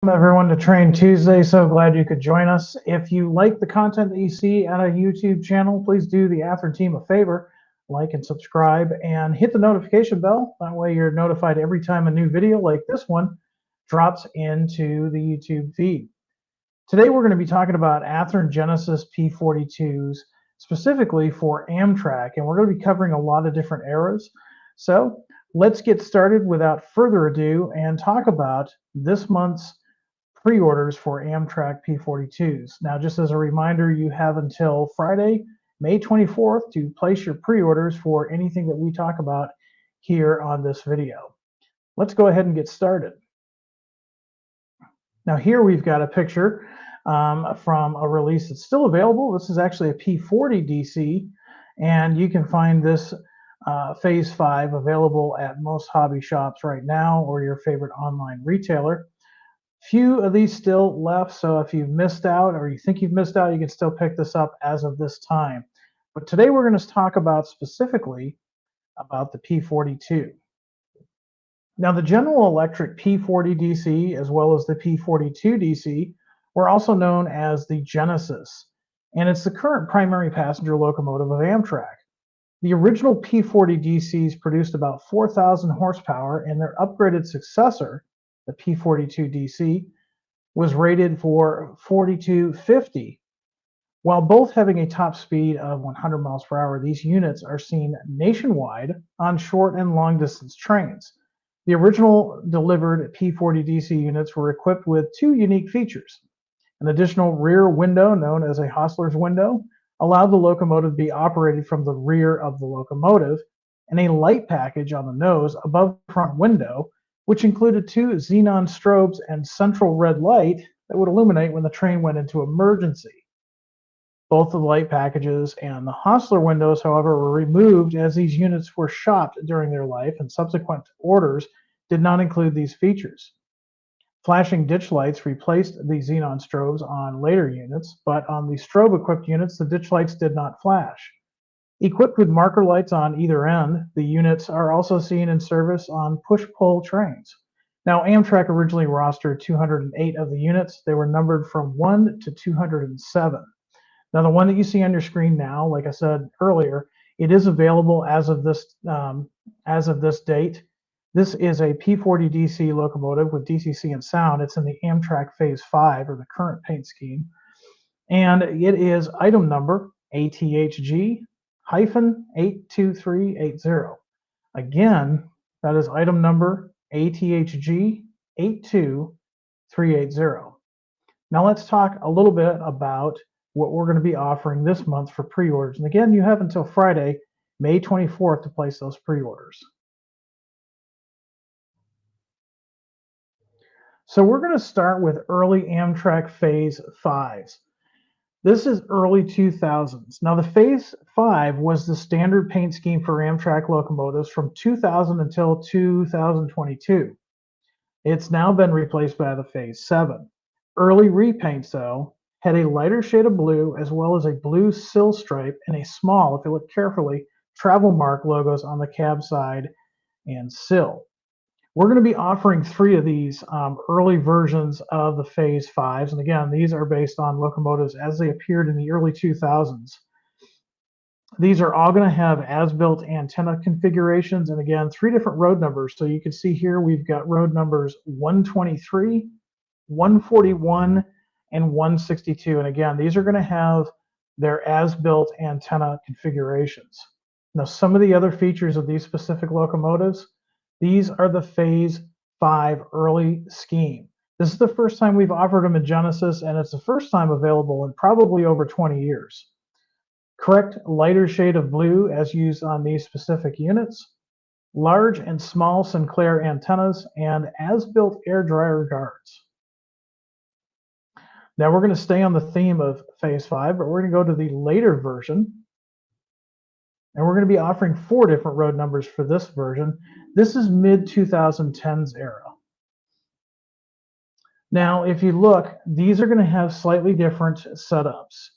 Welcome everyone to Train Tuesday. So glad you could join us. If you like the content that you see on our YouTube channel, please do the Athearn team a favor, like and subscribe and hit the notification bell. That way you're notified every time a new video like this one drops into the YouTube feed. Today we're going to be talking about Athearn Genesis P42s, specifically for Amtrak, and we're going to be covering a lot of different eras. So let's get started without further ado and talk about this month's pre-orders for Amtrak P42s. Now, just as a reminder, you have until Friday, May 24th to place your pre-orders for anything that we talk about here on this video. Let's go ahead and get started. Now here we've got a picture from a release that's still available. This is actually a P40DC, and you can find this Phase 5 available at most hobby shops right now or your favorite online retailer. Few of these still left, so if you've missed out or you think you've missed out, you can still pick this up as of this time. But today we're going to talk about specifically about the P42. Now the General Electric P40DC as well as the P42DC were also known as the Genesis, and it's the current primary passenger locomotive of Amtrak. The original P40DCs produced about 4,000 horsepower, and their upgraded successor, the P42DC, was rated for 4,250. While both having a top speed of 100 miles per hour, these units are seen nationwide on short and long distance trains. The original delivered P40DC units were equipped with two unique features. An additional rear window, known as a hostler's window, allowed the locomotive to be operated from the rear of the locomotive, and a light package on the nose above the front window, which included two xenon strobes and central red light that would illuminate when the train went into emergency. Both the light packages and the hostler windows, however, were removed as these units were shopped during their life, and subsequent orders did not include these features. Flashing ditch lights replaced the xenon strobes on later units, but on the strobe-equipped units, the ditch lights did not flash. Equipped with marker lights on either end, the units are also seen in service on push-pull trains. Now, Amtrak originally rostered 208 of the units. They were numbered from 1 to 207. Now, the one that you see on your screen now, like I said earlier, it is available as of this date. This is a P40DC locomotive with DCC and sound. It's in the Amtrak Phase V, or the current paint scheme, and it is item number ATHG-82380. Again, that is item number ATHG-82380. Now let's talk a little bit about what we're going to be offering this month for pre-orders. And again, you have until Friday, May 24th to place those pre-orders. So we're going to start with early Amtrak Phase V's. This is early 2000s. Now the Phase V was the standard paint scheme for Amtrak locomotives from 2000 until 2022. It's now been replaced by the Phase VII. Early repaints, though, had a lighter shade of blue as well as a blue sill stripe and a small, if you look carefully, travel mark logos on the cab side and sill. We're going to be offering 3 of these early versions of the Phase V's, and again, these are based on locomotives as they appeared in the early 2000s. These are all going to have as-built antenna configurations, and again, 3 different road numbers. So you can see here we've got road numbers 123, 141, and 162. And again, these are going to have their as-built antenna configurations. Now, some of the other features of these specific locomotives, these are the Phase V early scheme. This is the first time we've offered them in Genesis, and it's the first time available in probably over 20 years. Correct lighter shade of blue as used on these specific units, large and small Sinclair antennas, and as-built air dryer guards. Now we're going to stay on the theme of Phase V, but we're going to go to the later version. And we're going to be offering 4 different road numbers for this version. This is mid-2010s era. Now, if you look, these are going to have slightly different setups.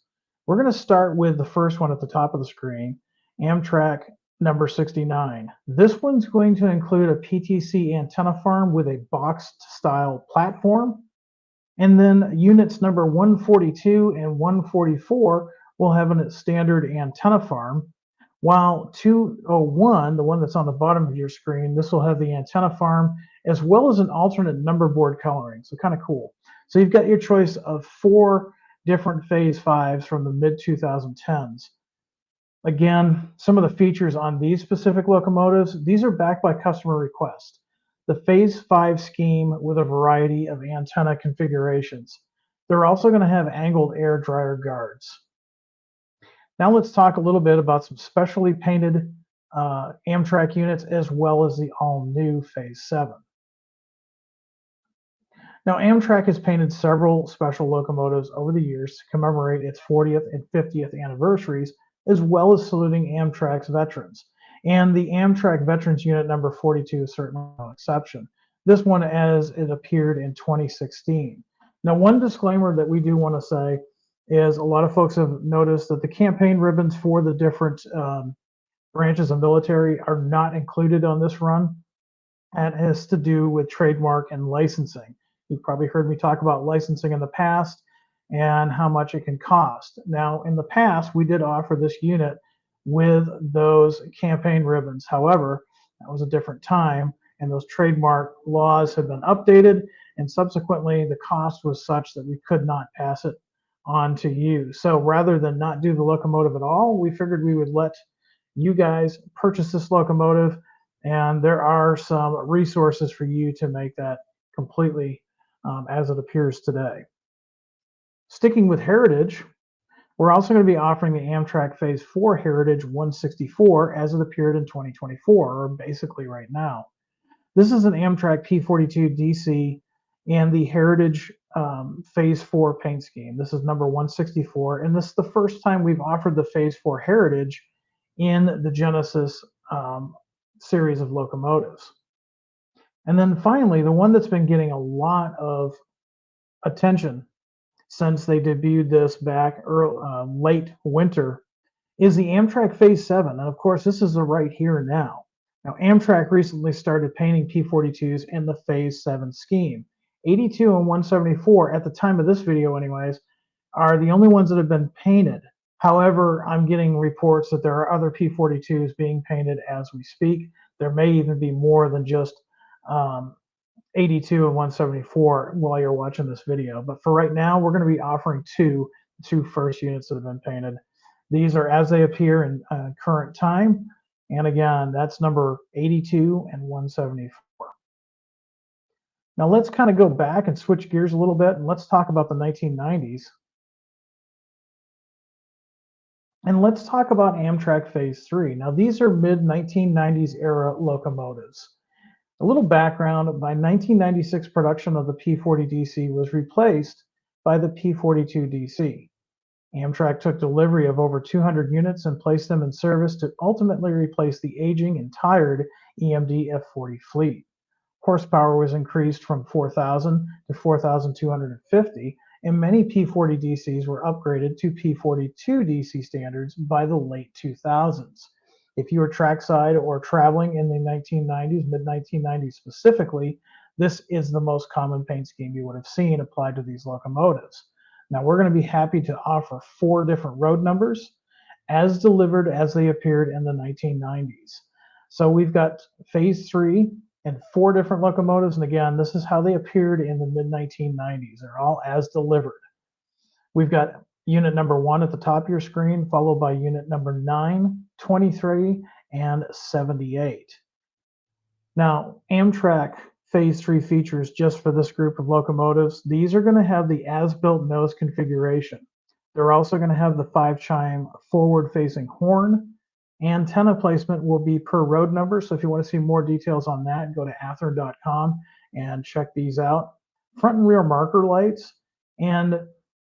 We're going to start with the first one at the top of the screen, Amtrak number 69. This one's going to include a PTC antenna farm with a boxed style platform. And then units number 142 and 144 will have a standard antenna farm, while 201, the one that's on the bottom of your screen, this will have the antenna farm as well as an alternate number board coloring. So kind of cool. So you've got your choice of 4 different Phase 5s from the mid-2010s. Again, some of the features on these specific locomotives, these are backed by customer request. The Phase 5 scheme with a variety of antenna configurations. They're also going to have angled air dryer guards. Now let's talk a little bit about some specially painted Amtrak units as well as the all-new Phase VII. Now Amtrak has painted several special locomotives over the years to commemorate its 40th and 50th anniversaries, as well as saluting Amtrak's veterans. And the Amtrak Veterans Unit number 42 is certainly no exception. This one as it appeared in 2016. Now one disclaimer that we do want to say is a lot of folks have noticed that the campaign ribbons for the different branches of military are not included on this run. And it has to do with trademark and licensing. You've probably heard me talk about licensing in the past and how much it can cost. Now, in the past, we did offer this unit with those campaign ribbons. However, that was a different time, and those trademark laws have been updated, and subsequently, the cost was such that we could not pass it on to you. So rather than not do the locomotive at all, we figured we would let you guys purchase this locomotive, and there are some resources for you to make that completely as it appears today. Sticking with heritage, we're also going to be offering the Amtrak Phase 4 Heritage 164 as it appeared in 2024, or basically right now. This is an Amtrak P42DC and the Heritage Phase 4 paint scheme. This is number 164, and this is the first time we've offered the Phase 4 Heritage in the Genesis series of locomotives. And then finally, the one that's been getting a lot of attention since they debuted this back late winter is the Amtrak Phase VII. And of course, this is the right here and now. Now, Amtrak recently started painting P42s in the Phase VII scheme. 82 and 174, at the time of this video anyways, are the only ones that have been painted. However, I'm getting reports that there are other P42s being painted as we speak. There may even be more than just 82 and 174 while you're watching this video. But for right now, we're going to be offering two first units that have been painted. These are as they appear in current time. And again, that's number 82 and 174. Now let's kind of go back and switch gears a little bit, and let's talk about the 1990s. And let's talk about Amtrak Phase 3. Now these are mid-1990s era locomotives. A little background, by 1996 production of the P40DC was replaced by the P42DC. Amtrak took delivery of over 200 units and placed them in service to ultimately replace the aging and tired EMD F40 fleet. Horsepower was increased from 4,000 to 4,250, and many P40DCs were upgraded to P42DC standards by the late 2000s. If you were trackside or traveling in the 1990s, mid-1990s specifically, this is the most common paint scheme you would have seen applied to these locomotives. Now we're going to be happy to offer 4 different road numbers as delivered as they appeared in the 1990s. So we've got Phase 3 and 4 different locomotives, and again, this is how they appeared in the mid-1990s. They're all as delivered. We've got unit number 1 at the top of your screen, followed by unit number 9, 23, and 78. Now, Amtrak Phase 3 features just for this group of locomotives, these are going to have the as-built nose configuration. They're also going to have the 5-chime forward-facing horn. Antenna placement will be per road number, so if you want to see more details on that, go to athearn.com and check these out. Front and rear marker lights, and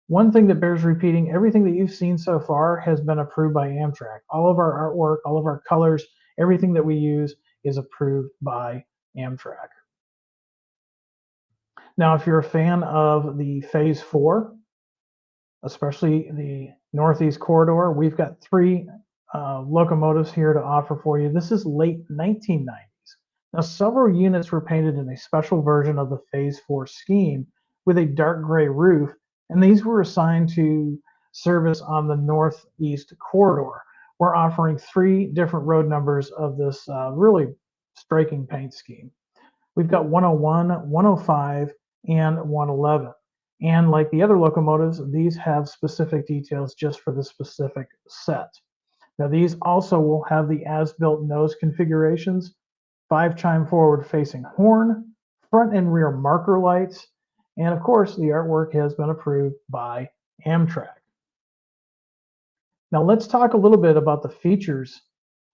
one thing that bears repeating, everything that you've seen so far has been approved by Amtrak. All of our artwork, all of our colors, everything that we use is approved by Amtrak. Now, if you're a fan of the Phase 4, especially the Northeast Corridor, we've got three locomotives here to offer for you. This is late 1990s. Now, several units were painted in a special version of the Phase 4 scheme with a dark gray roof, and these were assigned to service on the Northeast Corridor. We're offering three different road numbers of this really striking paint scheme. We've got 101, 105, and 111. And like the other locomotives, these have specific details just for the specific set. Now, these also will have the as-built nose configurations, 5-chime forward-facing horn, front and rear marker lights, and of course, the artwork has been approved by Amtrak. Now, let's talk a little bit about the features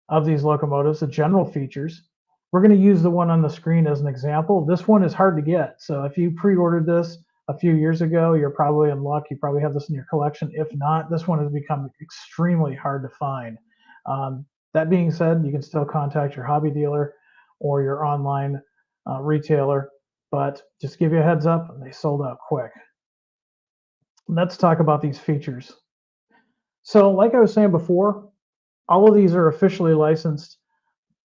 of these locomotives, the general features. We're going to use the one on the screen as an example. This one is hard to get, so if you pre-ordered this a few years ago, you're probably in luck. You probably have this in your collection. If not, this one has become extremely hard to find. That being said, you can still contact your hobby dealer or your online retailer, but just give you a heads up, they sold out quick. Let's talk about these features. So like I was saying before, all of these are officially licensed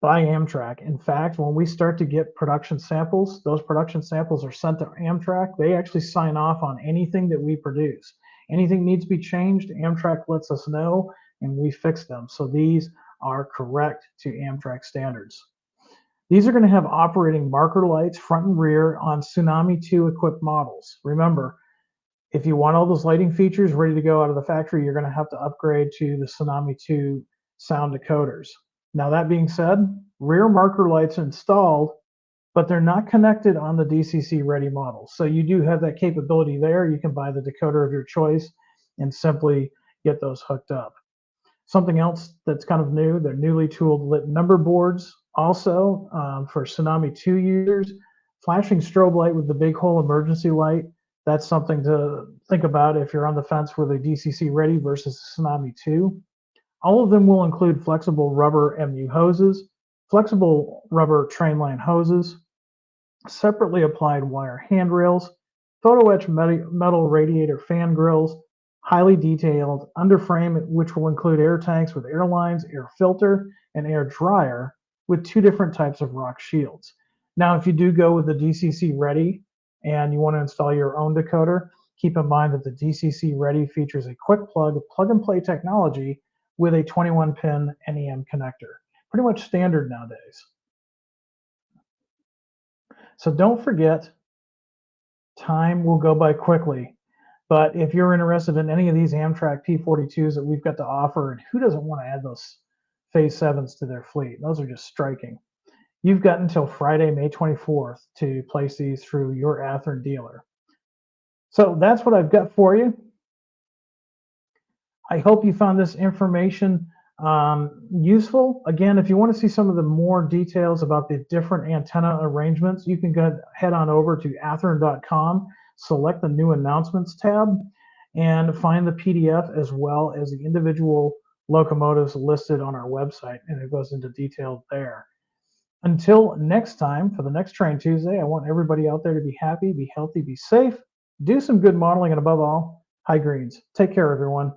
by Amtrak. In fact, when we start to get production samples, those production samples are sent to Amtrak. They actually sign off on anything that we produce. Anything needs to be changed, Amtrak lets us know, and we fix them. So these are correct to Amtrak standards. These are going to have operating marker lights front and rear on Tsunami 2 equipped models. Remember, if you want all those lighting features ready to go out of the factory, you're going to have to upgrade to the Tsunami 2 sound decoders. Now, that being said, rear marker lights are installed, but they're not connected on the DCC ready models. So you do have that capability there. You can buy the decoder of your choice and simply get those hooked up. Something else that's kind of new, they're newly tooled lit number boards. Also, for Tsunami 2 users, flashing strobe light with the big hole emergency light. That's something to think about if you're on the fence with a DCC ready versus Tsunami 2. All of them will include flexible rubber MU hoses, flexible rubber train line hoses, separately applied wire handrails, photo etch metal radiator fan grills, highly detailed underframe, which will include air tanks with air lines, air filter, and air dryer with two different types of rock shields. Now, if you do go with the DCC Ready and you want to install your own decoder, keep in mind that the DCC Ready features a quick plug-and-play technology with a 21-pin NEM connector. Pretty much standard nowadays. So don't forget, time will go by quickly. But if you're interested in any of these Amtrak P42s that we've got to offer, and who doesn't want to add those Phase 7s to their fleet? Those are just striking. You've got until Friday, May 24th to place these through your Athearn dealer. So that's what I've got for you. I hope you found this information useful. Again, if you want to see some of the more details about the different antenna arrangements, you can go head on over to athearn.com, select the new announcements tab, and find the PDF as well as the individual locomotives listed on our website, and it goes into detail there. Until next time, for the next Train Tuesday, I want everybody out there to be happy, be healthy, be safe, do some good modeling, and above all, high greens. Take care, everyone.